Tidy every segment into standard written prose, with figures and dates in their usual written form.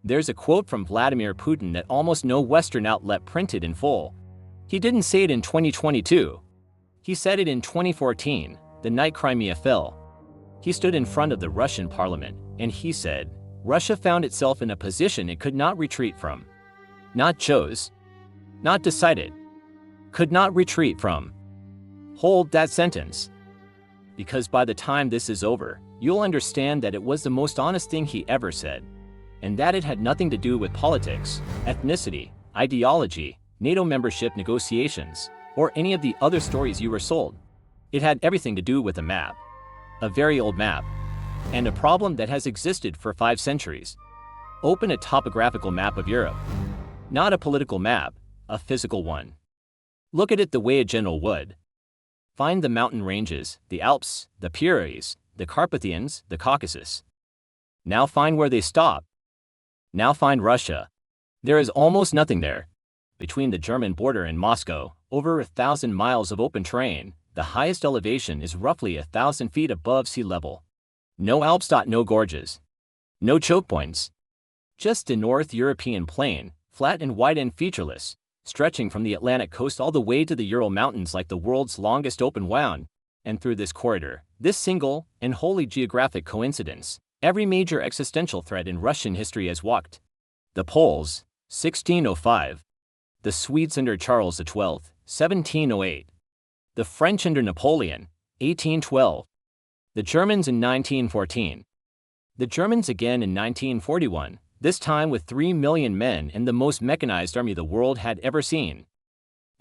There's a quote from Vladimir Putin that almost no Western outlet printed in full. He didn't say it in 2022. He said it in 2014, the night Crimea fell. He stood in front of the Russian parliament, and he said, Russia found itself in a position it could not retreat from. Not chose. Not decided. Could not retreat from. Hold that sentence. Because by the time this is over, you'll understand that it was the most honest thing he ever said, and that it had nothing to do with politics, ethnicity, ideology, NATO membership negotiations, or any of the other stories you were sold. It had everything to do with a map. A very old map. And a problem that has existed for 5 centuries. Open a topographical map of Europe. Not a political map, a physical one. Look at it the way a general would. Find the mountain ranges, the Alps, the Pyrenees, the Carpathians, the Caucasus. Now find where they stop. Now find Russia. There is almost nothing there. Between the German border and Moscow, over 1,000 miles of open terrain, the highest elevation is roughly 1,000 feet above sea level. No Alps. No gorges. No choke points. Just a North European plain, flat and wide and featureless, stretching from the Atlantic coast all the way to the Ural Mountains like the world's longest open wound. And through this corridor, this single and wholly geographic coincidence, every major existential thread in Russian history has walked. The Poles, 1605. The Swedes under Charles XII, 1708. The French under Napoleon, 1812. The Germans in 1914. The Germans again in 1941, this time with 3 million men and the most mechanized army the world had ever seen.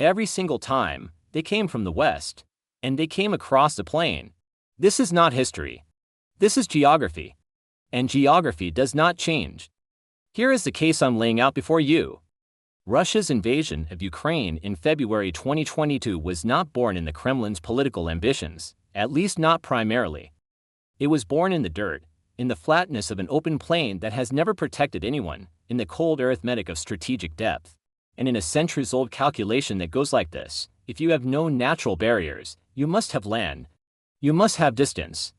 Every single time, they came from the west, and they came across the plain. This is not history. This is geography. And geography does not change. Here is the case I'm laying out before you. Russia's invasion of Ukraine in February 2022 was not born in the Kremlin's political ambitions, at least not primarily. It was born in the dirt, in the flatness of an open plain that has never protected anyone, in the cold arithmetic of strategic depth, and in a centuries-old calculation that goes like this: if you have no natural barriers, you must have land. You must have distance.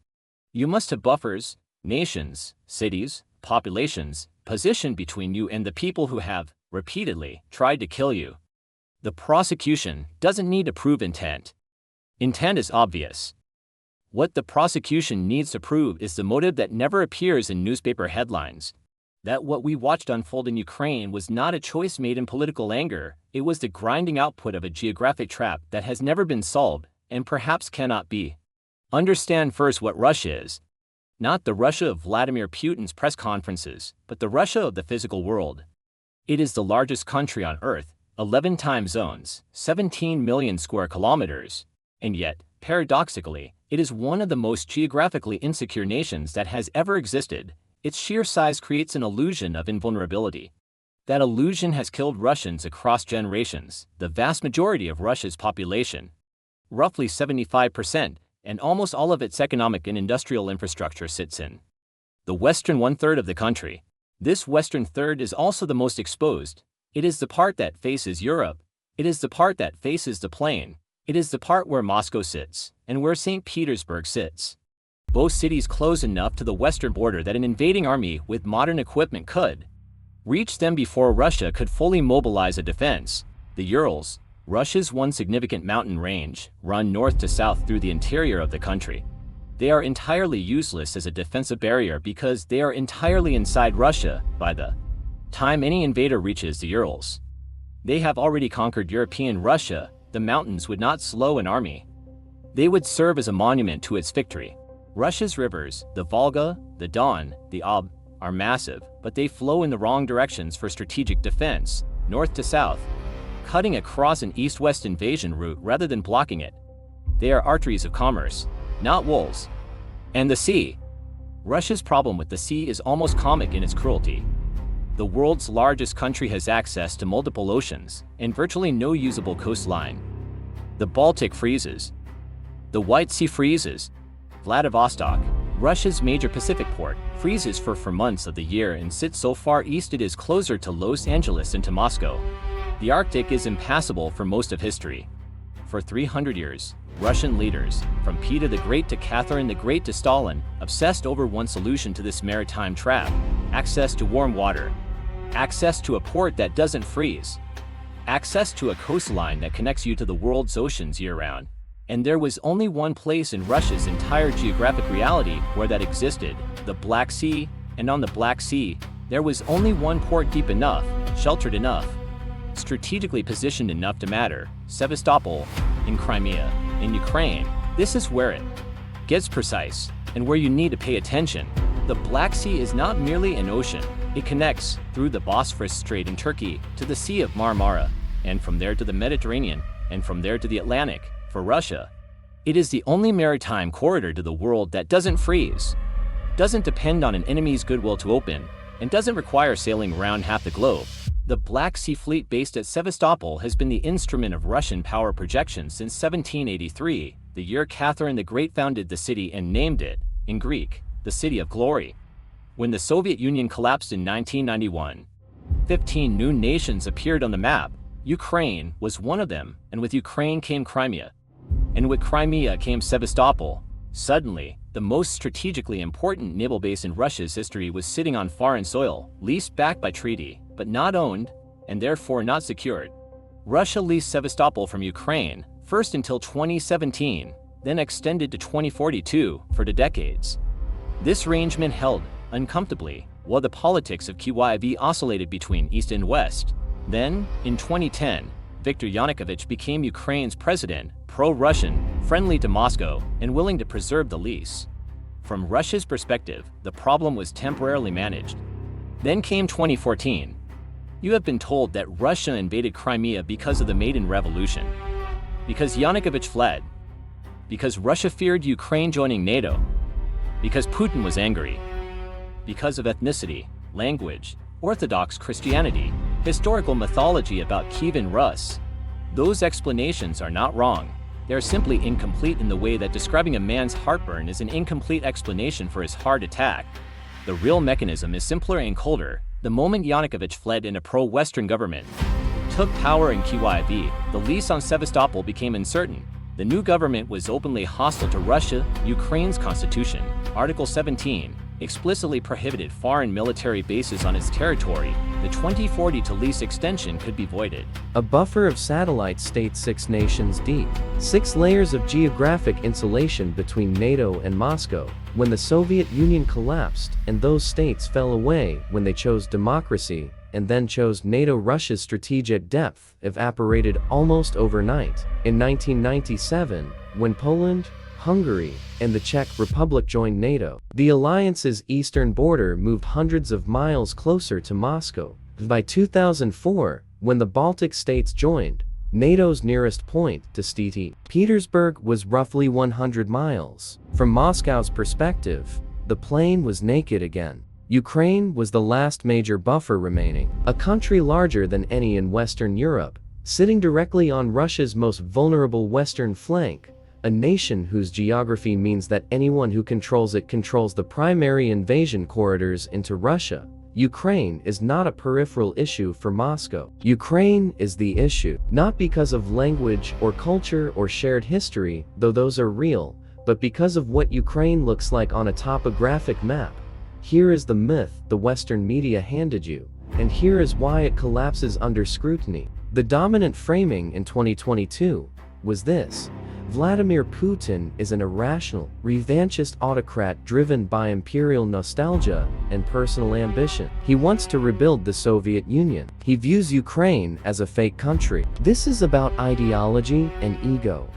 You must have buffers, nations, cities, populations, positioned between you and the people who have, repeatedly, tried to kill you. The prosecution doesn't need to prove intent. Intent is obvious. What the prosecution needs to prove is the motive that never appears in newspaper headlines. That what we watched unfold in Ukraine was not a choice made in political anger, it was the grinding output of a geographic trap that has never been solved, and perhaps cannot be. Understand first what Russia is. Not the Russia of Vladimir Putin's press conferences, but the Russia of the physical world. It is the largest country on Earth, 11 time zones, 17 million square kilometers, and yet, paradoxically, it is one of the most geographically insecure nations that has ever existed. Its sheer size creates an illusion of invulnerability. That illusion has killed Russians across generations, the vast majority of Russia's population. Roughly 75%, and almost all of its economic and industrial infrastructure sits in the western one-third of the country. This western third is also the most exposed. It is the part that faces Europe. It is the part that faces the plain. It is the part where Moscow sits, and where St. Petersburg sits. Both cities close enough to the western border that an invading army with modern equipment could reach them before Russia could fully mobilize a defense. The Urals, Russia's one significant mountain range, run north to south through the interior of the country. They are entirely useless as a defensive barrier because they are entirely inside Russia by the time any invader reaches the Urals. They have already conquered European Russia. The mountains would not slow an army. They would serve as a monument to its victory. Russia's rivers, the Volga, the Don, the Ob, are massive, but they flow in the wrong directions for strategic defense, north to south, cutting across an east-west invasion route rather than blocking it. They are arteries of commerce, not wolves. And the sea. Russia's problem with the sea is almost comic in its cruelty. The world's largest country has access to multiple oceans and virtually no usable coastline. The Baltic freezes. The White Sea freezes. Vladivostok, Russia's major Pacific port, freezes for months of the year and sits so far east it is closer to Los Angeles and to Moscow. The Arctic is impassable for most of history. For 300 years, Russian leaders, from Peter the Great to Catherine the Great to Stalin, obsessed over one solution to this maritime trap: access to warm water. access to a port that doesn't freeze, access to a coastline that connects you to the world's oceans year-round. And there was only one place in Russia's entire geographic reality where that existed, the Black Sea, and on the Black Sea, there was only one port deep enough, sheltered enough, strategically positioned enough to matter, Sevastopol, in Crimea, in Ukraine. This is where it gets precise, and where you need to pay attention. The Black Sea is not merely an ocean, it connects, through the Bosphorus Strait in Turkey, to the Sea of Marmara, and from there to the Mediterranean, and from there to the Atlantic, for Russia. It is the only maritime corridor to the world that doesn't freeze, doesn't depend on an enemy's goodwill to open, and doesn't require sailing around half the globe. The Black Sea Fleet based at Sevastopol has been the instrument of Russian power projection since 1783, the year Catherine the Great founded the city and named it, in Greek, the City of Glory. When the Soviet Union collapsed in 1991, 15 new nations appeared on the map. Ukraine was one of them, and with Ukraine came Crimea. And with Crimea came Sevastopol. Suddenly, the most strategically important naval base in Russia's history was sitting on foreign soil, leased back by treaty, but not owned, and therefore not secured. Russia leased Sevastopol from Ukraine, first until 2017, then extended to 2042 for decades. This arrangement held, uncomfortably, while the politics of Kyiv oscillated between East and West. Then, in 2010, Viktor Yanukovych became Ukraine's president, pro-Russian, friendly to Moscow, and willing to preserve the lease. From Russia's perspective, the problem was temporarily managed. Then came 2014. You have been told that Russia invaded Crimea because of the Maidan Revolution, because Yanukovych fled, because Russia feared Ukraine joining NATO, because Putin was angry, because of ethnicity, language, Orthodox Christianity, historical mythology about Kievan Rus. Those explanations are not wrong. They are simply incomplete in the way that describing a man's heartburn is an incomplete explanation for his heart attack. The real mechanism is simpler and colder. The moment Yanukovych fled and a pro-Western government took power in Kyiv, the lease on Sevastopol became uncertain. The new government was openly hostile to Russia. Ukraine's constitution, Article 17, explicitly prohibited foreign military bases on its territory. The 2042 lease extension could be voided. A buffer of satellite states 6 nations deep. 6 layers of geographic insulation between NATO and Moscow. When the Soviet Union collapsed and those states fell away when they chose democracy and then chose NATO, Russia's strategic depth evaporated almost overnight. In 1997, when Poland, Hungary, and the Czech Republic joined NATO, the alliance's eastern border moved hundreds of miles closer to Moscow. By 2004, when the Baltic states joined, NATO's nearest point to St. Petersburg was roughly 100 miles. From Moscow's perspective, the plain was naked again. Ukraine was the last major buffer remaining, a country larger than any in Western Europe, sitting directly on Russia's most vulnerable western flank, a nation whose geography means that anyone who controls it controls the primary invasion corridors into Russia. Ukraine is not a peripheral issue for Moscow. Ukraine is the issue, not because of language or culture or shared history, though those are real, but because of what Ukraine looks like on a topographic map. Here is the myth the Western media handed you, and here is why it collapses under scrutiny. The dominant framing in 2022 was this: Vladimir Putin is an irrational, revanchist autocrat driven by imperial nostalgia and personal ambition. He wants to rebuild the Soviet Union. He views Ukraine as a fake country. This is about ideology and ego.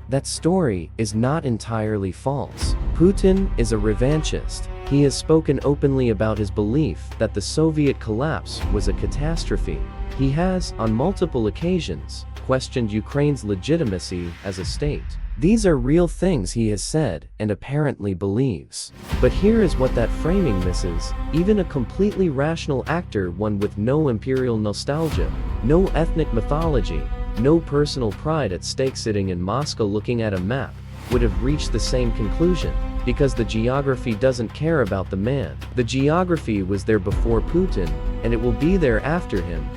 That story is not entirely false. Putin is a revanchist. He has spoken openly about his belief that the Soviet collapse was a catastrophe. He has, on multiple occasions, questioned Ukraine's legitimacy as a state. These are real things he has said and apparently believes. But here is what that framing misses. Even a completely rational actor, one with no imperial nostalgia, no ethnic mythology, no personal pride at stake, sitting in Moscow looking at a map, would have reached the same conclusion, because the geography doesn't care about the man. The geography was there before Putin, and it will be there after him.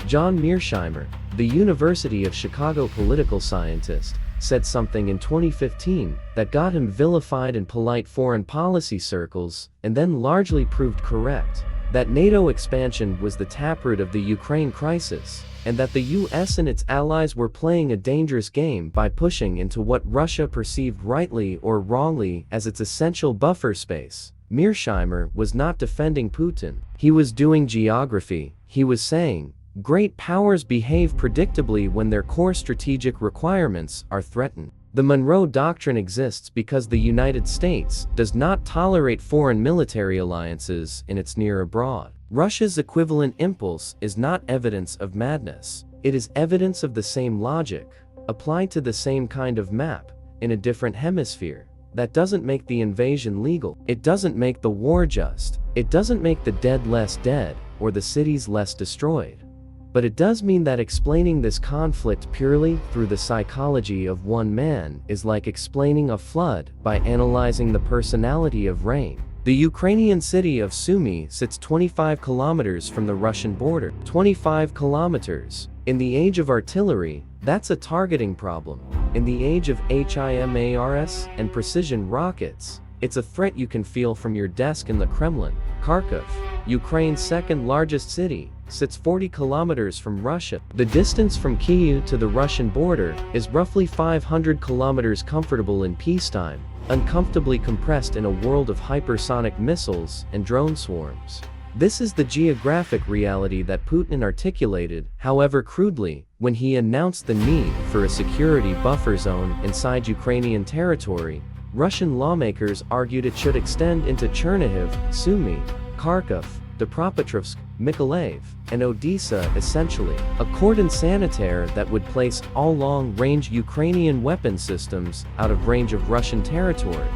John Mearsheimer, the University of Chicago political scientist, said something in 2015 that got him vilified in polite foreign policy circles, and then largely proved correct. that NATO expansion was the taproot of the Ukraine crisis, and that the US and its allies were playing a dangerous game by pushing into what Russia perceived rightly or wrongly as its essential buffer space. Mearsheimer was not defending Putin. He was doing geography. He was saying, great powers behave predictably when their core strategic requirements are threatened. The Monroe Doctrine exists because the United States does not tolerate foreign military alliances in its near abroad. Russia's equivalent impulse is not evidence of madness. It is evidence of the same logic, applied to the same kind of map, in a different hemisphere. That doesn't make the invasion legal. It doesn't make the war just. It doesn't make the dead less dead, or the cities less destroyed. But it does mean that explaining this conflict purely through the psychology of one man is like explaining a flood by analyzing the personality of rain. The Ukrainian city of Sumy sits 25 kilometers from the Russian border. 25 kilometers. In the age of artillery, that's a targeting problem. In the age of HIMARS and precision rockets, it's a threat you can feel from your desk in the Kremlin. Kharkiv, Ukraine's second largest city, sits 40 kilometers from Russia. The distance from Kyiv to the Russian border is roughly 500 kilometers, comfortable in peacetime, uncomfortably compressed in a world of hypersonic missiles and drone swarms. This is the geographic reality that Putin articulated, however crudely, when he announced the need for a security buffer zone inside Ukrainian territory. Russian lawmakers argued it should extend into Chernihiv, Sumy, Kharkiv, Dnipropetrovsk, Mykolaiv, and Odessa, essentially a cordon sanitaire that would place all long-range Ukrainian weapon systems out of range of Russian territory.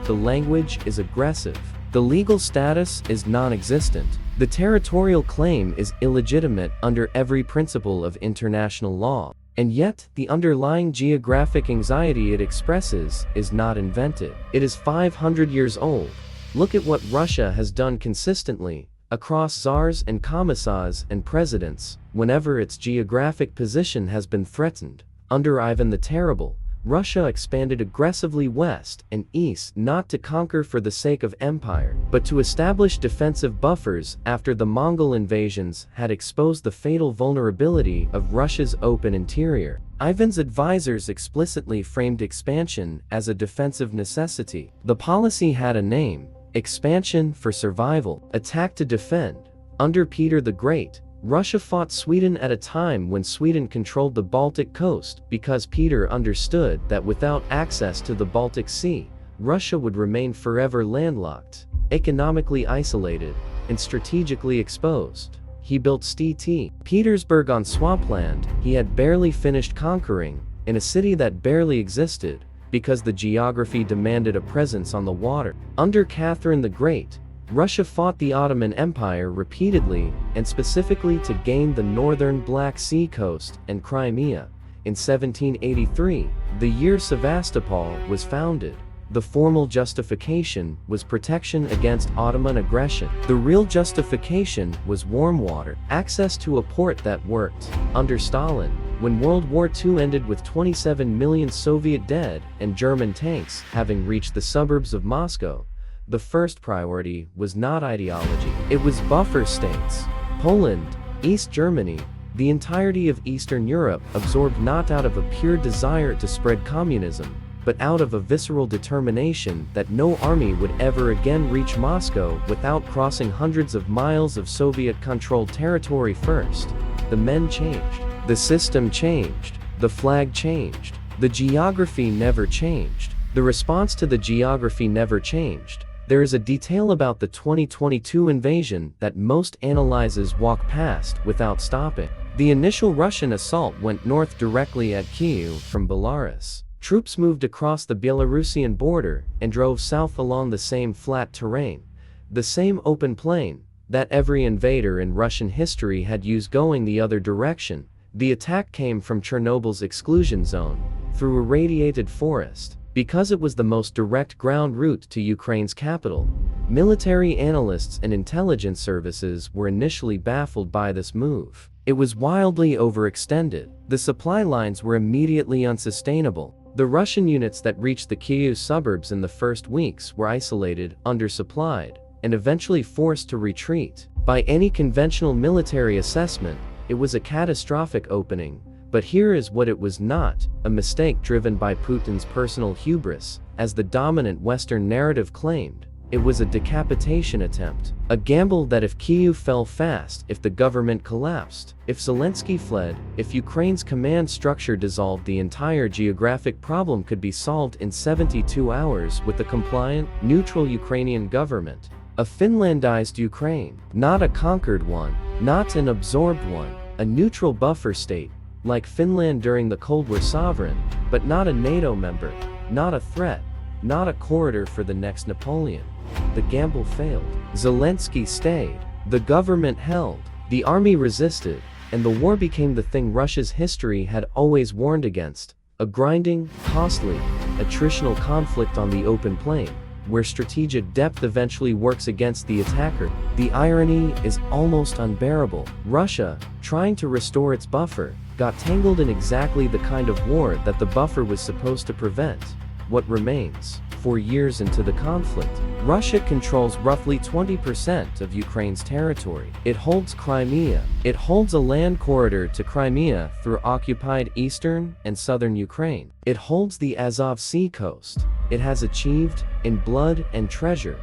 The language is aggressive. The legal status is non-existent. The territorial claim is illegitimate under every principle of international law. And yet, the underlying geographic anxiety it expresses is not invented. It is 500 years old. Look at what Russia has done consistently, across czars and commissars and presidents, whenever its geographic position has been threatened. Under Ivan the Terrible, Russia expanded aggressively west and east, not to conquer for the sake of empire, but to establish defensive buffers after the Mongol invasions had exposed the fatal vulnerability of Russia's open interior. Ivan's advisors explicitly framed expansion as a defensive necessity. The policy had a name: expansion for survival, attack to defend. Under Peter the Great, Russia fought Sweden at a time when Sweden controlled the Baltic coast because Peter understood that without access to the Baltic Sea, Russia would remain forever landlocked, economically isolated, and strategically exposed. He built St. Petersburg on swampland he had barely finished conquering, in a city that barely existed, because the geography demanded a presence on the water. Under Catherine the Great, Russia fought the Ottoman Empire repeatedly, and specifically to gain the northern Black Sea coast and Crimea. In 1783, the year Sevastopol was founded, the formal justification was protection against Ottoman aggression. The real justification was warm water, access to a port that worked. Under Stalin, when World War II ended with 27 million Soviet dead and German tanks having reached the suburbs of Moscow, the first priority was not ideology, it was buffer states. Poland, East Germany, the entirety of Eastern Europe absorbed not out of a pure desire to spread communism, but out of a visceral determination that no army would ever again reach Moscow without crossing hundreds of miles of Soviet-controlled territory first. The men changed. The system changed. The flag changed. The geography never changed. The response to the geography never changed. There is a detail about the 2022 invasion that most analyses walk past without stopping. The initial Russian assault went north directly at Kyiv from Belarus. Troops moved across the Belarusian border and drove south along the same flat terrain, the same open plain, that every invader in Russian history had used going the other direction. The attack came from Chernobyl's exclusion zone, through a radiated forest, because it was the most direct ground route to Ukraine's capital. Military analysts and intelligence services were initially baffled by this move. It was wildly overextended. The supply lines were immediately unsustainable. The Russian units that reached the Kyiv suburbs in the first weeks were isolated, undersupplied, and eventually forced to retreat. By any conventional military assessment, it was a catastrophic opening, but here is what it was not: a mistake driven by Putin's personal hubris, as the dominant Western narrative claimed. It was a decapitation attempt, a gamble that if Kyiv fell fast, if the government collapsed, if Zelensky fled, if Ukraine's command structure dissolved, the entire geographic problem could be solved in 72 hours with a compliant, neutral Ukrainian government. A Finlandized Ukraine, not a conquered one, not an absorbed one, a neutral buffer state, like Finland during the Cold War, sovereign, but not a NATO member, not a threat, not a corridor for the next Napoleon. The gamble failed. Zelensky stayed. The government held. The army resisted. And the war became the thing Russia's history had always warned against: a grinding, costly, attritional conflict on the open plain, where strategic depth eventually works against the attacker. The irony is almost unbearable. Russia, trying to restore its buffer, got tangled in exactly the kind of war that the buffer was supposed to prevent. What remains? 4 years into the conflict, Russia controls roughly 20% of Ukraine's territory. It holds Crimea. It holds a land corridor to Crimea through occupied eastern and southern Ukraine. It holds the Azov Sea coast. It has achieved, in blood and treasure,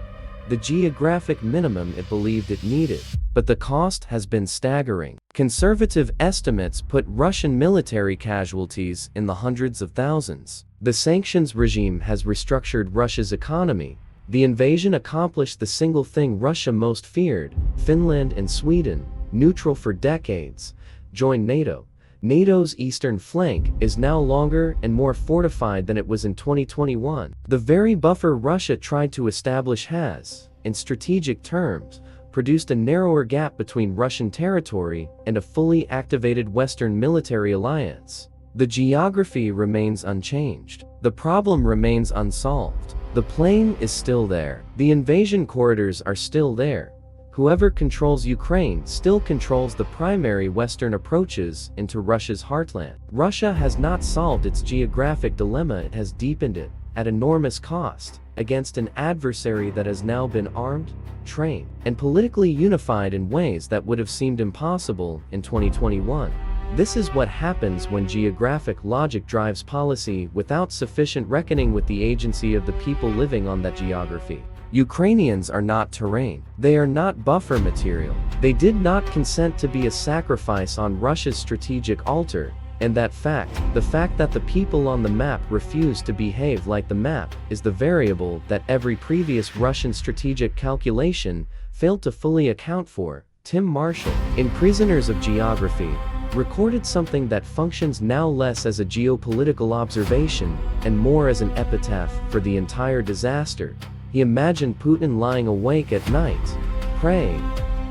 the geographic minimum it believed it needed. But the cost has been staggering. Conservative estimates put Russian military casualties in the hundreds of thousands. The sanctions regime has restructured Russia's economy. The invasion accomplished the single thing Russia most feared: Finland and Sweden, neutral for decades, joined NATO. NATO's eastern flank is now longer and more fortified than it was in 2021. The very buffer Russia tried to establish has, in strategic terms, produced a narrower gap between Russian territory and a fully activated Western military alliance. The geography remains unchanged. The problem remains unsolved. The plain is still there. The invasion corridors are still there. Whoever controls Ukraine still controls the primary Western approaches into Russia's heartland. Russia has not solved its geographic dilemma, it has deepened it, at enormous cost, against an adversary that has now been armed, trained, and politically unified in ways that would have seemed impossible in 2021. This is what happens when geographic logic drives policy without sufficient reckoning with the agency of the people living on that geography. Ukrainians are not terrain. They are not buffer material. They did not consent to be a sacrifice on Russia's strategic altar, and that fact, the fact that the people on the map refuse to behave like the map, is the variable that every previous Russian strategic calculation failed to fully account for. Tim Marshall, in Prisoners of Geography, recorded something that functions now less as a geopolitical observation and more as an epitaph for the entire disaster. He imagined Putin lying awake at night, praying,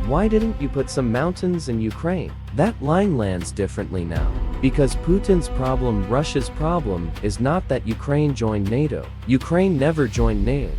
"Why didn't you put some mountains in Ukraine?" That line lands differently now. Because Putin's problem, Russia's problem, is not that Ukraine joined NATO. Ukraine never joined NATO.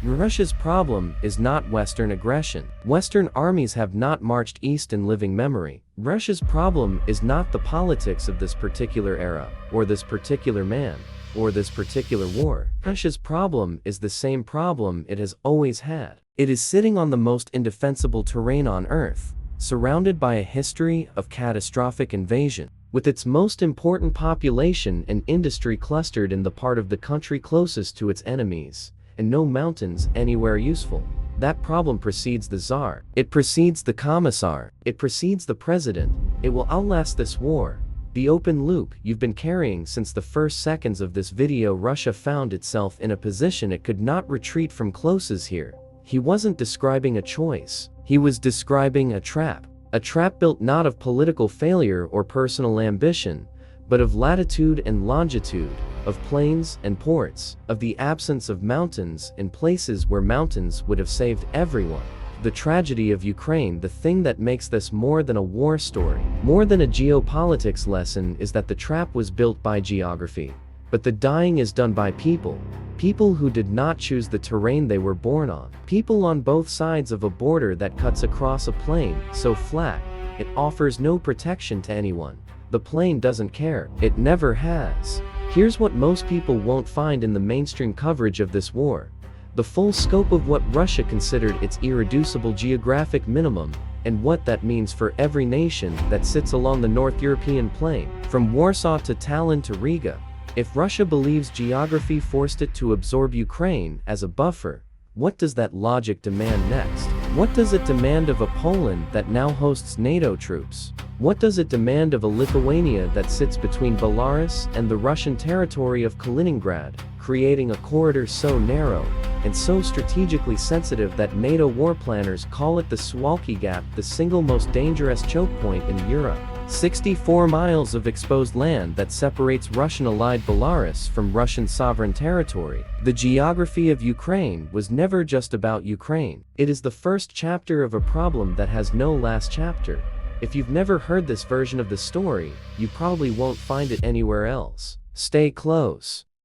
Russia's problem is not Western aggression. Western armies have not marched east in living memory. Russia's problem is not the politics of this particular era, or this particular man, or this particular war. Russia's problem is the same problem it has always had. It is sitting on the most indefensible terrain on Earth, surrounded by a history of catastrophic invasion, with its most important population and industry clustered in the part of the country closest to its enemies, and no mountains anywhere useful. That problem precedes the Tsar. It precedes the Commissar. It precedes the President. It will outlast this war. The open loop you've been carrying since the first seconds of this video. Russia found itself in a position it could not retreat from. Closes here. He wasn't describing a choice. He was describing a trap. A trap built not of political failure or personal ambition, but of latitude and longitude, of plains and ports, of the absence of mountains in places where mountains would have saved everyone. The tragedy of Ukraine, the thing that makes this more than a war story, more than a geopolitics lesson, is that the trap was built by geography. But the dying is done by people. People who did not choose the terrain they were born on. People on both sides of a border that cuts across a plain so flat, it offers no protection to anyone. The plain doesn't care. It never has. Here's what most people won't find in the mainstream coverage of this war. the full scope of what Russia considered its irreducible geographic minimum, and what that means for every nation that sits along the North European plain, from Warsaw to Tallinn to Riga. If Russia believes geography forced it to absorb Ukraine as a buffer, what does that logic demand next? What does it demand of a Poland that now hosts NATO troops? What does it demand of a Lithuania that sits between Belarus and the Russian territory of Kaliningrad, creating a corridor so narrow and so strategically sensitive that NATO war planners call it the Suwalki Gap, the single most dangerous choke point in Europe? 64 miles of exposed land that separates Russian-allied Belarus from Russian sovereign territory. The geography of Ukraine was never just about Ukraine. It is the first chapter of a problem that has no last chapter. If you've never heard this version of the story, you probably won't find it anywhere else. Stay close.